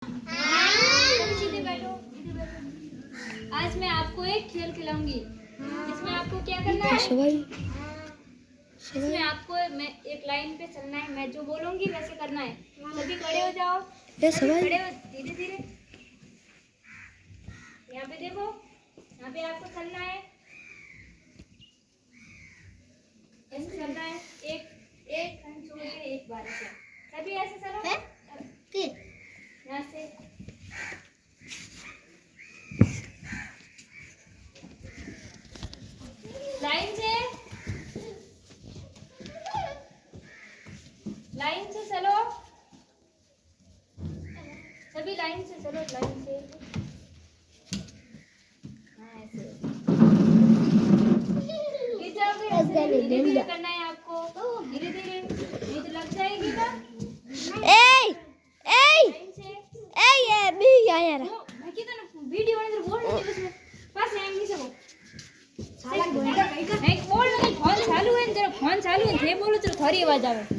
सीधे बैठो, सीधे बैठो। आज मैं आपको एक खेल खिलाऊंगी जिसमें आपको क्या करना है। इसमें आपको मैं एक लाइन पे चलना है, मैं जो बोलूंगी वैसे करना है। सभी खड़े हो जाओ, सभी खड़े हो, धीरे धीरे। यहाँ पे देखो, यहाँ पे आपको चलना है, ऐसे चलना है। एक एक खंड छोड़ के एक बार ऐसे सभी ऐसे चलो। यहाँ से लाइन से, लाइन से चलो, सभी लाइन से चलो, लाइन से। हाँ ऐसे धीरे धीरे करना है आपको, धीरे धीरे, नहीं तो लग जाएगी ना। लाइन से मैं कितना वीडियो अंदर बोल रही थी उसमें पास आएंगी सब साला नहीं बोल नहीं, फोन चालू है, जरा फोन चालू है, थे बोलो चलो थोड़ी आवाज आवे।